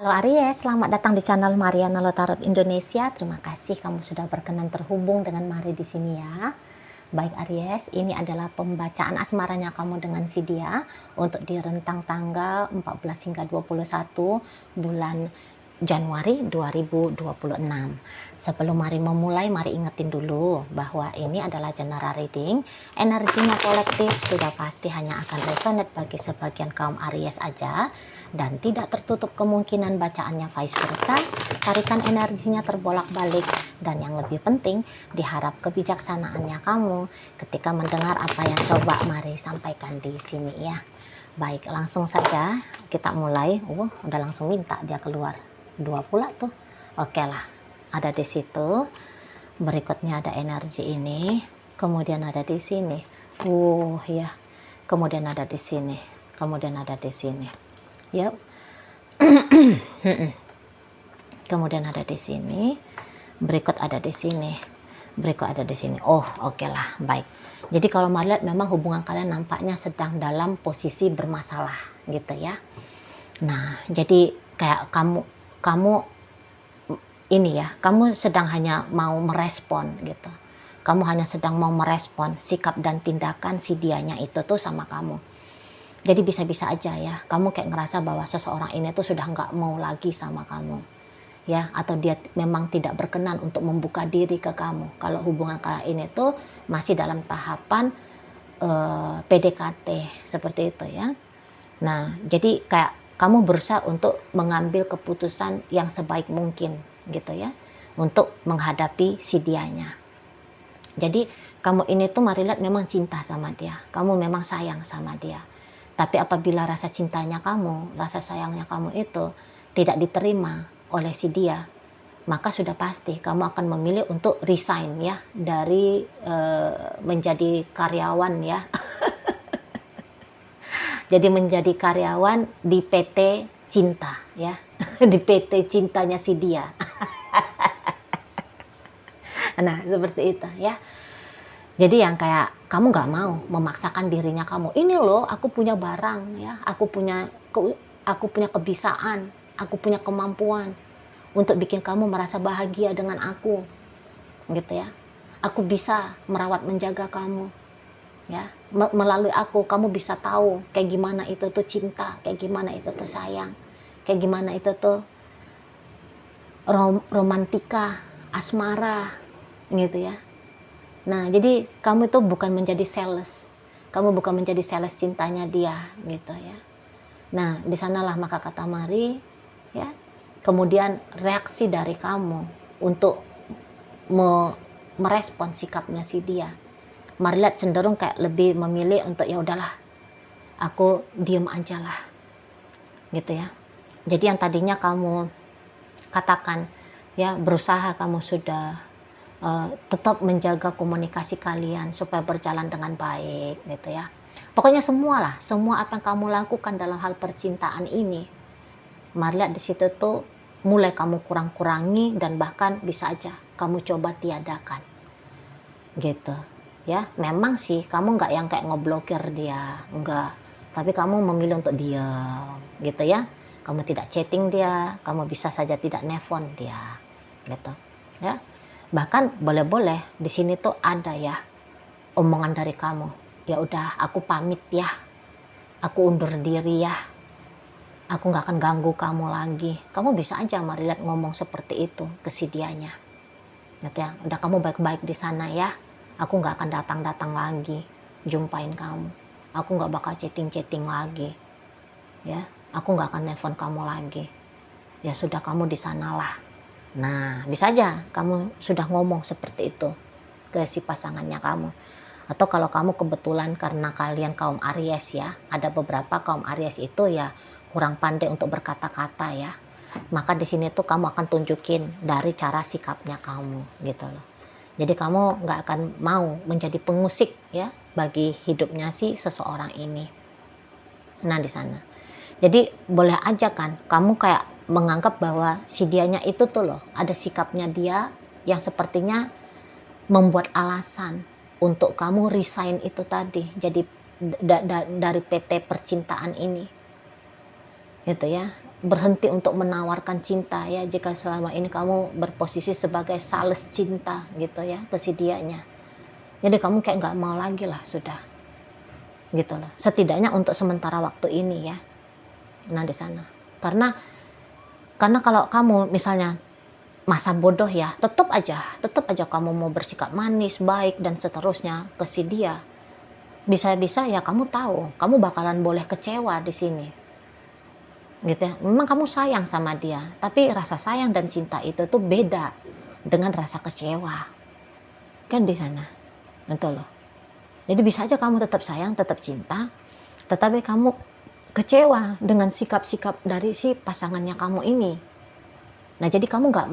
Halo Aries, selamat datang di channel Mariana Lotarot Indonesia. Terima kasih kamu sudah berkenan terhubung dengan Mari di sini ya. Baik Aries, ini adalah pembacaan asmaranya kamu dengan si dia untuk di rentang tanggal 14 hingga 21 bulan Januari 2026. Sebelum mari memulai, mari ingetin dulu bahwa ini adalah general reading. Energinya kolektif sudah pasti hanya akan resonate bagi sebagian kaum Aries aja, dan tidak tertutup kemungkinan bacaannya vice versa. Tarikan energinya terbolak-balik, dan yang lebih penting, diharap kebijaksanaannya kamu ketika mendengar apa yang coba mari sampaikan di sini ya. Baik, langsung saja kita mulai. Udah langsung minta dia keluar. 2 pula tuh. Oke lah, ada di situ. Berikutnya ada energi ini, kemudian ada di sini. Ya. Kemudian ada di sini. Kemudian ada di sini. Yap. Kemudian ada di sini. Berikut ada di sini. Berikut ada di sini. Oke lah, baik. Jadi kalau melihat memang hubungan kalian nampaknya sedang dalam posisi bermasalah gitu ya. Nah, jadi kayak kamu ini ya, kamu sedang hanya mau merespon gitu. Kamu hanya sedang mau merespon sikap dan tindakan si dianya itu tuh sama kamu. Jadi bisa-bisa aja ya, kamu kayak ngerasa bahwa seseorang ini tuh sudah nggak mau lagi sama kamu. Ya, atau dia memang tidak berkenan untuk membuka diri ke kamu. Kalau hubungan kalian ini tuh masih dalam tahapan PDKT seperti itu ya. Nah, jadi kayak kamu berusaha untuk mengambil keputusan yang sebaik mungkin gitu ya, untuk menghadapi si dianya. Jadi kamu ini tuh mari lihat memang cinta sama dia, kamu memang sayang sama dia. Tapi apabila rasa cintanya kamu, rasa sayangnya kamu itu tidak diterima oleh si dia, maka sudah pasti kamu akan memilih untuk resign ya dari menjadi karyawan ya. Jadi menjadi karyawan di PT Cinta ya. Di PT cintanya si dia. Nah, seperti itu ya. Jadi yang kayak kamu nggak mau memaksakan dirinya kamu. Ini loh, aku punya barang ya, aku punya kebisaan, aku punya kemampuan untuk bikin kamu merasa bahagia dengan aku, gitu ya. Aku bisa merawat menjaga kamu, ya. Melalui aku kamu bisa tahu kayak gimana itu tuh cinta, kayak gimana itu tuh sayang, kayak gimana itu tuh romantika, asmara, gitu ya. Nah, jadi kamu itu bukan menjadi sales. Kamu bukan menjadi sales cintanya dia, gitu ya. Nah, di sanalah maka kata Mari, ya. Kemudian reaksi dari kamu untuk merespon sikapnya si dia. Mari lihat cenderung kayak lebih memilih untuk ya udahlah, aku diem aja lah, gitu ya. Jadi yang tadinya kamu katakan, ya berusaha kamu sudah tetap menjaga komunikasi kalian supaya berjalan dengan baik gitu ya. Pokoknya semua apa yang kamu lakukan dalam hal percintaan ini, mari lihat di situ tuh mulai kamu kurang-kurangi dan bahkan bisa aja kamu coba tiadakan gitu ya. Memang sih kamu nggak yang kayak ngeblokir dia, enggak, tapi kamu memilih untuk diam gitu ya. Kamu tidak chatting dia, kamu bisa saja tidak nelpon dia gitu ya. Bahkan boleh-boleh di sini tuh ada ya omongan dari kamu. Ya udah, aku pamit ya. Aku undur diri ya. Aku nggak akan ganggu kamu lagi. Kamu bisa aja mari lihat ngomong seperti itu ke si dianya. Gitu ya. Udah, kamu baik-baik di sana ya. Aku nggak akan datang-datang lagi jumpain kamu. Aku nggak bakal chatting-chatting lagi. Ya, aku nggak akan nelpon kamu lagi. Ya sudah, kamu di sanalah. Nah, bisa aja kamu sudah ngomong seperti itu ke si pasangannya kamu. Atau kalau kamu kebetulan karena kalian kaum Aries ya, ada beberapa kaum Aries itu ya kurang pandai untuk berkata-kata ya. Maka di sini tuh kamu akan tunjukin dari cara sikapnya kamu gitu loh. Jadi kamu nggak akan mau menjadi pengusik ya bagi hidupnya si seseorang ini. Nah, di sana. Jadi boleh aja kan kamu kayak menganggap bahwa si dianya itu tuh loh ada sikapnya dia yang sepertinya membuat alasan untuk kamu resign itu tadi. Jadi dari PT percintaan ini gitu ya. berhenti untuk menawarkan cinta ya, jika selama ini kamu berposisi sebagai sales cinta gitu ya ke si dianya. Jadi kamu kayak nggak mau lagi lah, sudah gitu loh, setidaknya untuk sementara waktu ini ya. Nah di sana karena kalau kamu misalnya masa bodoh ya, tetap aja kamu mau bersikap manis, baik dan seterusnya ke si dia. Bisa-bisa ya kamu tahu, kamu bakalan boleh kecewa di sini. Gitu ya. Memang kamu sayang sama dia, tapi rasa sayang dan cinta itu tuh beda dengan rasa kecewa. Kan di sana. Betul loh. Jadi bisa aja kamu tetap sayang, tetap cinta, tetapi kamu kecewa dengan sikap-sikap dari si pasangannya kamu ini. Nah jadi kamu nggak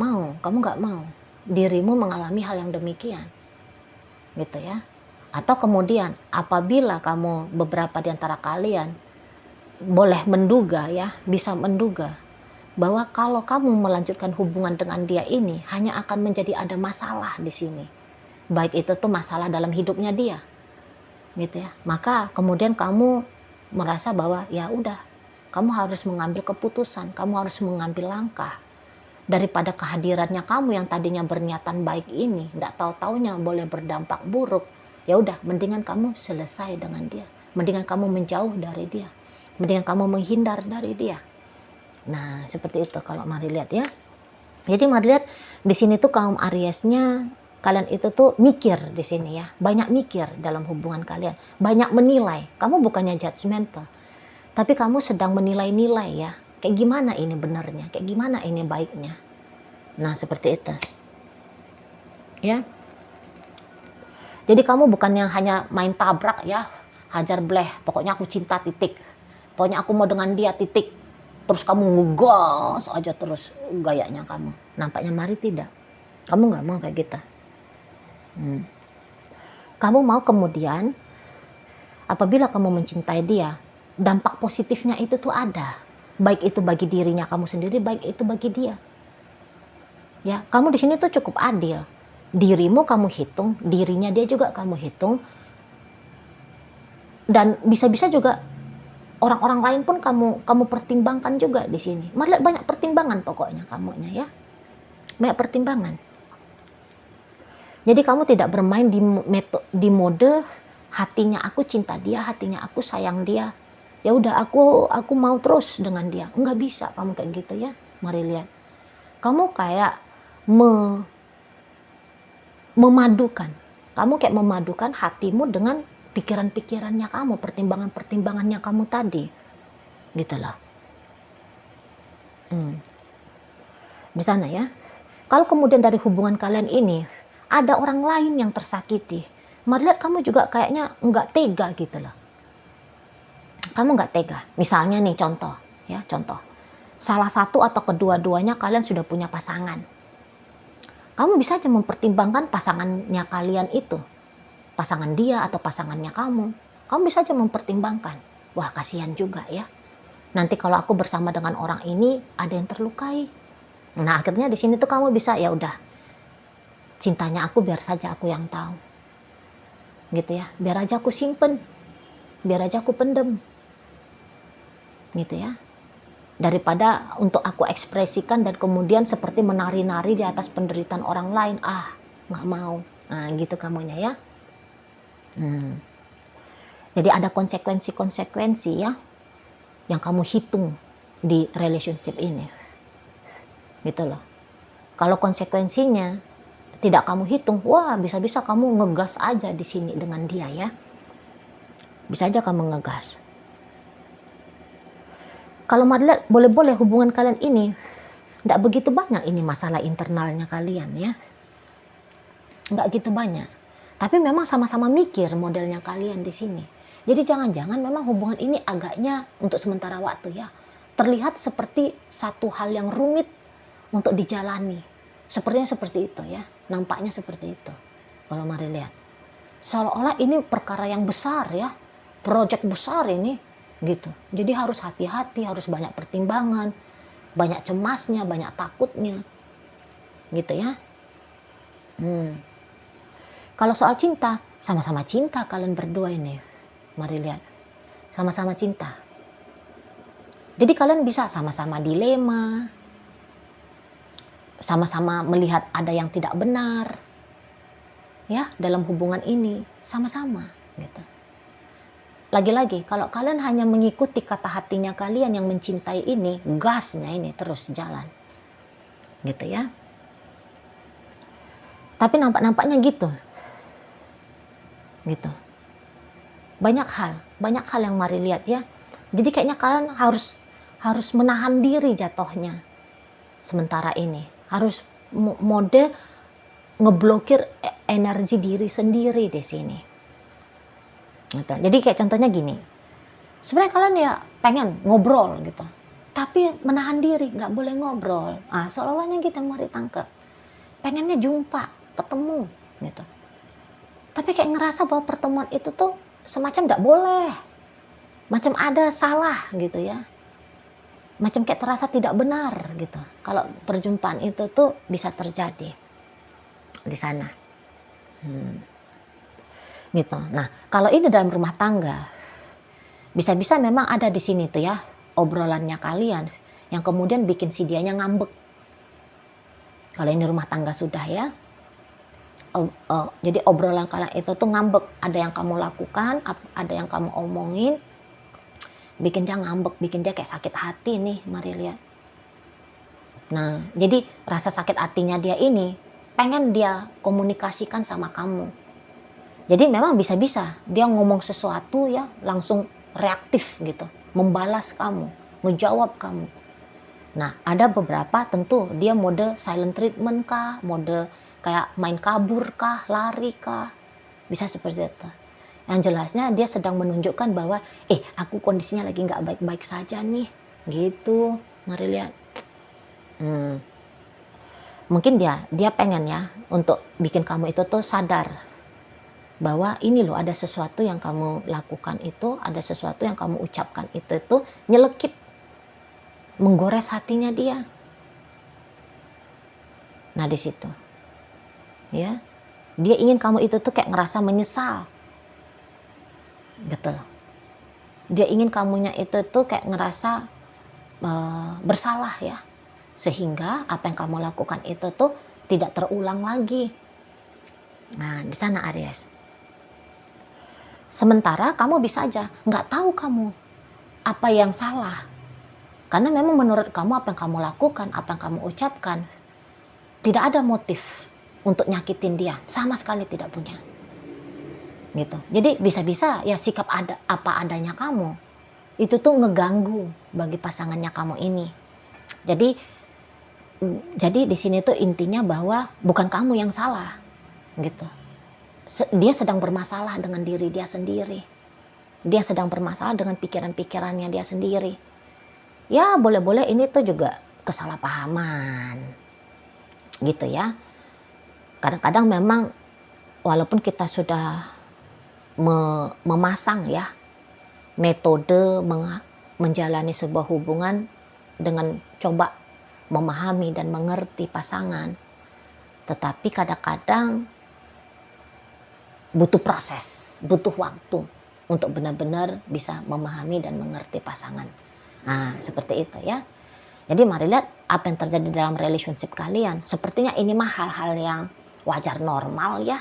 mau dirimu mengalami hal yang demikian, gitu ya. Atau kemudian apabila kamu beberapa di antara kalian boleh menduga ya, bisa menduga bahwa kalau kamu melanjutkan hubungan dengan dia ini hanya akan menjadi ada masalah di sini, baik itu tuh masalah dalam hidupnya dia, gitu ya. Maka kemudian kamu merasa bahwa ya udah, kamu harus mengambil keputusan, kamu harus mengambil langkah. Daripada kehadirannya kamu yang tadinya berniatan baik ini, tidak tahu-taunya boleh berdampak buruk, ya udah, mendingan kamu selesai dengan dia, mendingan kamu menjauh dari dia, mendingan kamu menghindar dari dia. Nah seperti itu kalau mari lihat ya. Jadi mari lihat di sini tuh kaum Ariesnya, kalian itu tuh mikir di sini ya, banyak mikir dalam hubungan kalian, banyak menilai. Kamu bukannya judgmental, tapi kamu sedang menilai-nilai ya, kayak gimana ini benernya, kayak gimana ini baiknya. Nah seperti itu ya. Jadi kamu bukan yang hanya main tabrak ya, hajar bleh, pokoknya aku cinta titik, pokoknya aku mau dengan dia titik, terus kamu ngegas aja terus gayanya kamu. Nampaknya mari tidak, kamu nggak mau kayak gitu. Kamu mau kemudian apabila kamu mencintai dia, dampak positifnya itu tuh ada, baik itu bagi dirinya kamu sendiri, baik itu bagi dia. Ya, kamu di sini tuh cukup adil. Dirimu kamu hitung, dirinya dia juga kamu hitung, dan bisa-bisa juga orang-orang lain pun kamu pertimbangkan juga di sini. Malah banyak pertimbangan pokoknya kamunya ya, banyak pertimbangan. Jadi kamu tidak bermain di mode hatinya aku cinta dia, hatinya aku sayang dia. Ya udah aku mau terus dengan dia. Enggak bisa kamu kayak gitu ya. Mari lihat. Kamu kayak memadukan. Kamu kayak memadukan hatimu dengan pikiran-pikirannya kamu, pertimbangan-pertimbangannya kamu tadi. Gitu lah. Di sana ya. Kalau kemudian dari hubungan kalian ini ada orang lain yang tersakiti, mari lihat kamu juga kayaknya nggak tega gitu loh. Kamu nggak tega. Misalnya nih contoh, salah satu atau kedua-duanya kalian sudah punya pasangan. Kamu bisa aja mempertimbangkan pasangannya kalian itu, pasangan dia atau pasangannya kamu. Kamu bisa aja mempertimbangkan. Wah kasihan juga ya. Nanti kalau aku bersama dengan orang ini ada yang terlukai. Nah akhirnya di sini tuh kamu bisa ya udah, cintanya aku biar saja aku yang tahu, gitu ya. Biar aja aku simpen, biar aja aku pendem, gitu ya. Daripada untuk aku ekspresikan dan kemudian seperti menari-nari di atas penderitaan orang lain, nggak mau. Nah gitu kamunya ya. Jadi ada konsekuensi-konsekuensi ya yang kamu hitung di relationship ini, gitu loh. Kalau konsekuensinya tidak kamu hitung, wah bisa-bisa kamu ngegas aja di sini dengan dia ya. Bisa aja kamu ngegas. Kalau Madla, boleh-boleh hubungan kalian ini tidak begitu banyak ini masalah internalnya kalian ya. Nggak gitu banyak. Tapi memang sama-sama mikir modelnya kalian di sini. Jadi jangan-jangan memang hubungan ini agaknya untuk sementara waktu ya, terlihat seperti satu hal yang rumit untuk dijalani. Sepertinya seperti itu ya, nampaknya seperti itu. Kalau mari lihat, seolah-olah ini perkara yang besar ya, proyek besar ini gitu. Jadi harus hati-hati, harus banyak pertimbangan, banyak cemasnya, banyak takutnya, gitu ya. Kalau soal cinta, sama-sama cinta kalian berdua ini. Mari lihat, sama-sama cinta. Jadi kalian bisa sama-sama dilema, sama-sama melihat ada yang tidak benar, ya, dalam hubungan ini, sama-sama, gitu. Lagi-lagi, kalau kalian hanya mengikuti kata hatinya kalian yang mencintai ini, gasnya ini terus jalan, gitu ya. Tapi nampak-nampaknya gitu. Banyak hal yang mari lihat ya. Jadi kayaknya kalian harus menahan diri jatuhnya. Sementara ini harus mode ngeblokir energi diri sendiri di sini. Gitu. Jadi kayak contohnya gini. Sebenarnya kalian ya pengen ngobrol gitu. Tapi menahan diri, nggak boleh ngobrol. Seolah-olahnya gitu yang mari tangkap. Pengennya jumpa, ketemu gitu. Tapi kayak ngerasa bahwa pertemuan itu tuh semacam nggak boleh. Macam ada salah gitu ya. Macam kayak terasa tidak benar gitu. Kalau perjumpaan itu tuh bisa terjadi di sana. Gitu. Nah, kalau ini dalam rumah tangga, bisa-bisa memang ada di sini tuh ya obrolannya kalian yang kemudian bikin si dianya ngambek. Kalau ini rumah tangga sudah ya. Jadi obrolan kalian itu tuh ngambek. Ada yang kamu lakukan, ada yang kamu omongin, bikin dia ngambek, bikin dia kayak sakit hati nih, mari lihat. Nah, jadi rasa sakit hatinya dia ini pengen dia komunikasikan sama kamu. Jadi memang bisa-bisa dia ngomong sesuatu ya langsung reaktif gitu, membalas kamu, menjawab kamu. Nah, ada beberapa tentu dia mode silent treatment kah, mode kayak main kabur kah, lari kah, bisa seperti itu. Yang jelasnya dia sedang menunjukkan bahwa aku kondisinya lagi nggak baik-baik saja nih, gitu. Mari lihat. Mungkin dia pengen ya untuk bikin kamu itu tuh sadar bahwa ini loh ada sesuatu yang kamu lakukan itu, ada sesuatu yang kamu ucapkan itu nyelekit, menggores hatinya dia. Nah di situ, ya, dia ingin kamu itu tuh kayak ngerasa menyesal, gitu loh. Dia ingin kamunya itu tuh kayak ngerasa bersalah ya, sehingga apa yang kamu lakukan itu tuh tidak terulang lagi. Nah di sana Aries. Sementara kamu bisa aja nggak tahu kamu apa yang salah, karena memang menurut kamu apa yang kamu lakukan, apa yang kamu ucapkan tidak ada motif untuk nyakitin dia, sama sekali tidak punya. Gitu. Jadi bisa-bisa ya sikap apa adanya kamu itu tuh ngeganggu bagi pasangannya kamu ini. Jadi di sini tuh intinya bahwa bukan kamu yang salah, gitu. Dia sedang bermasalah dengan diri dia sendiri. Dia sedang bermasalah dengan pikiran-pikirannya dia sendiri. Ya boleh-boleh ini tuh juga kesalahpahaman, gitu ya. Kadang-kadang memang walaupun kita sudah memasang ya metode menjalani sebuah hubungan dengan coba memahami dan mengerti pasangan, tetapi kadang-kadang butuh proses, butuh waktu untuk benar-benar bisa memahami dan mengerti pasangan. Nah, seperti itu ya. Jadi mari lihat apa yang terjadi dalam relationship kalian. Sepertinya ini mah hal-hal yang wajar, normal ya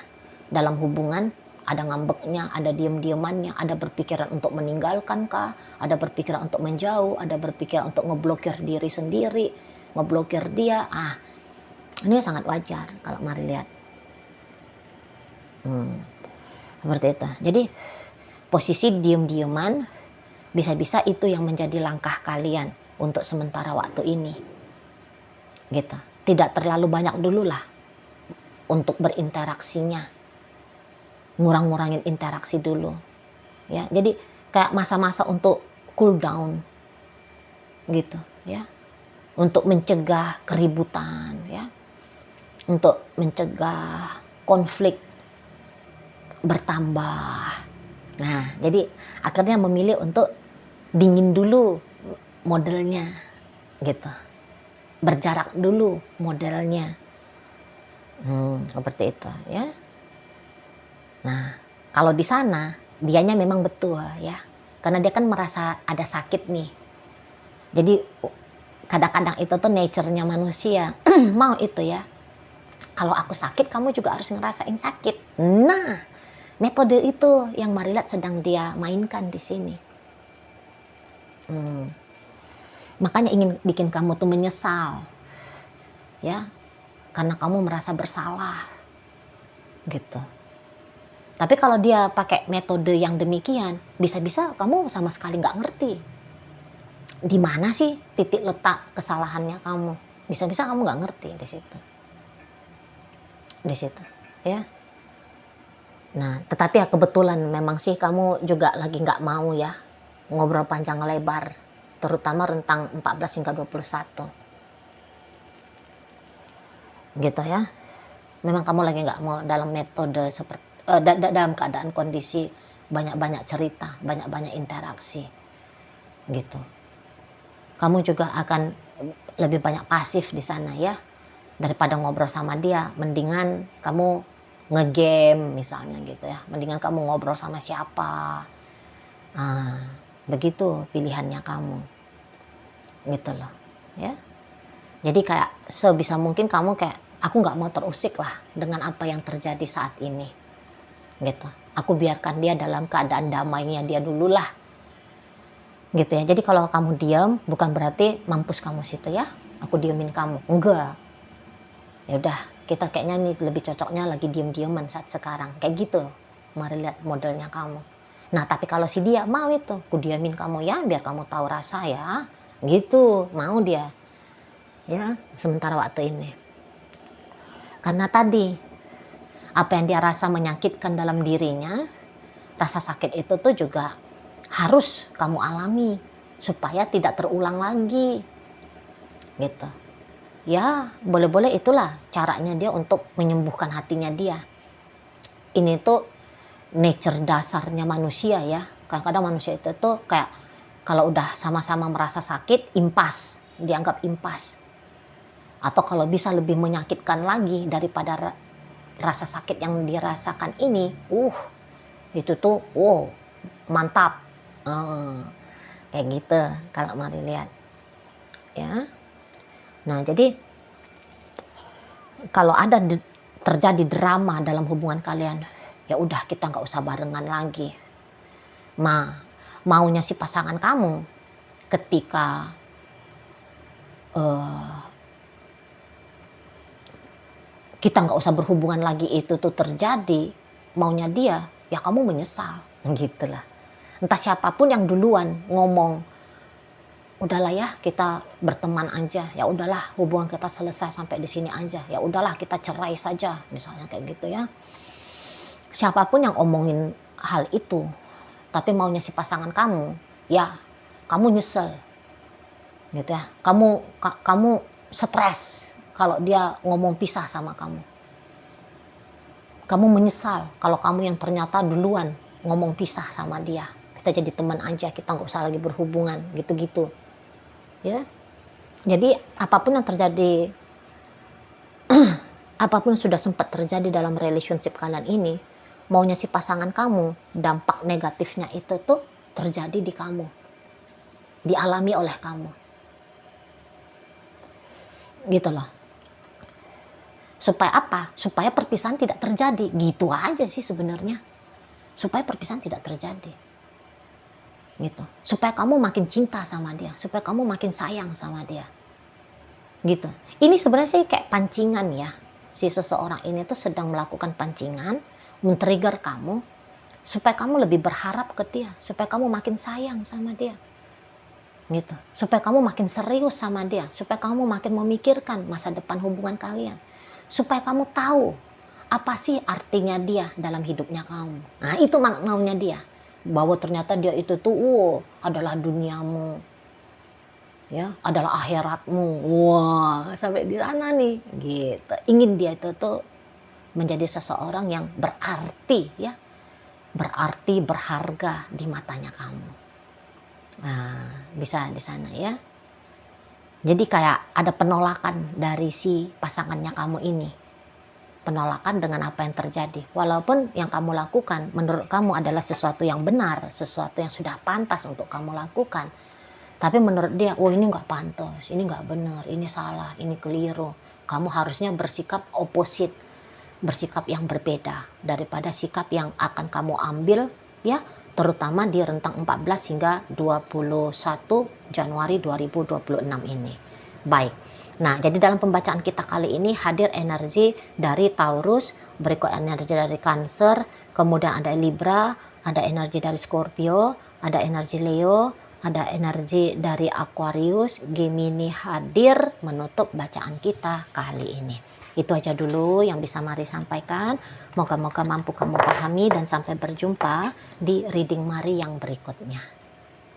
dalam hubungan. Ada ngambeknya, ada diem-diemannya, ada berpikiran untuk meninggalkan kah, ada berpikiran untuk menjauh, ada berpikiran untuk ngeblokir diri sendiri, ngeblokir dia. Ini sangat wajar kalau mari lihat. Seperti itu. Jadi posisi diem-dieman bisa-bisa itu yang menjadi langkah kalian untuk sementara waktu ini. Gitu. Tidak terlalu banyak dulu lah untuk berinteraksinya. Ngurang-ngurangin interaksi dulu. Ya, jadi kayak masa-masa untuk cool down. Gitu, ya. Untuk mencegah keributan, ya. Untuk mencegah konflik bertambah. Nah, jadi akhirnya memilih untuk dingin dulu modelnya, gitu. Berjarak dulu modelnya. Seperti itu, ya. Nah, kalau di sana dianya memang betul ya, karena dia kan merasa ada sakit nih. Jadi kadang-kadang itu tuh nature-nya manusia. Mau itu ya. Kalau aku sakit, kamu juga harus ngerasain sakit. Nah, metode itu yang Marilat sedang dia mainkan di sini. Makanya ingin bikin kamu tuh menyesal. Ya, karena kamu merasa bersalah. Gitu. Tapi kalau dia pakai metode yang demikian, bisa-bisa kamu sama sekali nggak ngerti di mana sih titik letak kesalahannya kamu. Bisa-bisa kamu nggak ngerti di situ, ya. Nah, tetapi ya kebetulan memang sih kamu juga lagi nggak mau ya ngobrol panjang lebar, terutama rentang 14 hingga 21, gitu ya. Memang kamu lagi nggak mau dalam metode seperti dalam keadaan kondisi banyak-banyak cerita, banyak-banyak interaksi, gitu. Kamu juga akan lebih banyak pasif di sana ya, daripada ngobrol sama dia. Mendingan kamu ngegame misalnya gitu ya, mendingan kamu ngobrol sama siapa. Begitu pilihannya kamu, gitu loh ya. Jadi kayak sebisa mungkin kamu kayak, aku nggak mau terusik lah dengan apa yang terjadi saat ini, gitu. Aku biarkan dia dalam keadaan damainya dia dulu lah, gitu ya. Jadi kalau kamu diam bukan berarti mampus kamu situ ya, aku diemin kamu, enggak. Ya udah, kita kayaknya nih lebih cocoknya lagi diem-dieman saat sekarang, kayak gitu. Mari lihat modelnya kamu. Nah, tapi kalau si dia mau itu, aku diamin kamu ya, biar kamu tahu rasa ya, gitu, mau dia. Ya, sementara waktu ini. Karena tadi, apa yang dia rasa menyakitkan dalam dirinya, rasa sakit itu tuh juga harus kamu alami supaya tidak terulang lagi, gitu. Ya, boleh-boleh itulah caranya dia untuk menyembuhkan hatinya dia. Ini tuh nature dasarnya manusia ya. Kadang-kadang manusia itu tuh kayak kalau udah sama-sama merasa sakit, impas, dianggap impas. Atau kalau bisa lebih menyakitkan lagi daripada rasa sakit yang dirasakan ini, itu tuh, mantap. Kayak gitu kalau mau dilihat. Ya. Nah, jadi kalau ada terjadi drama dalam hubungan kalian, ya udah kita nggak usah barengan lagi. Maunya si pasangan kamu ketika kita nggak usah berhubungan lagi itu tuh terjadi, maunya dia, ya kamu menyesal, gitulah. Entah siapapun yang duluan ngomong, udahlah ya kita berteman aja, ya udahlah hubungan kita selesai sampai di sini aja, ya udahlah kita cerai saja, misalnya kayak gitu ya. Siapapun yang omongin hal itu, tapi maunya si pasangan kamu, ya kamu nyesel, gitu ya. Kamu stres kalau dia ngomong pisah sama kamu. Kamu menyesal kalau kamu yang ternyata duluan ngomong pisah sama dia. Kita jadi teman aja, kita nggak usah lagi berhubungan, gitu-gitu. Ya. Jadi apapun yang terjadi, apapun yang sudah sempat terjadi dalam relationship kalian ini, maunya si pasangan kamu, dampak negatifnya itu tuh terjadi di kamu. Dialami oleh kamu. Gitu loh. Supaya apa? Supaya perpisahan tidak terjadi. Gitu aja sih sebenarnya. Supaya perpisahan tidak terjadi. Gitu. Supaya kamu makin cinta sama dia. Supaya kamu makin sayang sama dia. Gitu. Ini sebenarnya sih kayak pancingan ya. Si seseorang ini tuh sedang melakukan pancingan, men-trigger kamu, supaya kamu lebih berharap ke dia. Supaya kamu makin sayang sama dia. Gitu. Supaya kamu makin serius sama dia. Supaya kamu makin memikirkan masa depan hubungan kalian. Supaya kamu tahu apa sih artinya dia dalam hidupnya kamu. Nah, itu maunya dia. Bahwa ternyata dia itu tuh adalah duniamu. Ya, adalah akhiratmu. Wah, sampai di sana nih, gitu. Ingin dia itu tuh menjadi seseorang yang berarti ya. Berarti, berharga di matanya kamu. Nah, bisa di sana ya. Jadi kayak ada penolakan dari si pasangannya kamu ini. Penolakan dengan apa yang terjadi. Walaupun yang kamu lakukan menurut kamu adalah sesuatu yang benar, sesuatu yang sudah pantas untuk kamu lakukan. Tapi menurut dia, oh ini nggak pantas, ini nggak benar, ini salah, ini keliru. Kamu harusnya bersikap opposite, bersikap yang berbeda daripada sikap yang akan kamu ambil ya, terutama di rentang 14 hingga 21 Januari 2026 ini. Baik. Nah, jadi dalam pembacaan kita kali ini hadir energi dari Taurus, berikut energi dari Cancer, kemudian ada Libra, ada energi dari Scorpio, ada energi Leo, ada energi dari Aquarius, Gemini hadir menutup bacaan kita kali ini. Itu aja dulu yang bisa Mari sampaikan. Moga-moga mampu kamu pahami dan sampai berjumpa di reading Mari yang berikutnya.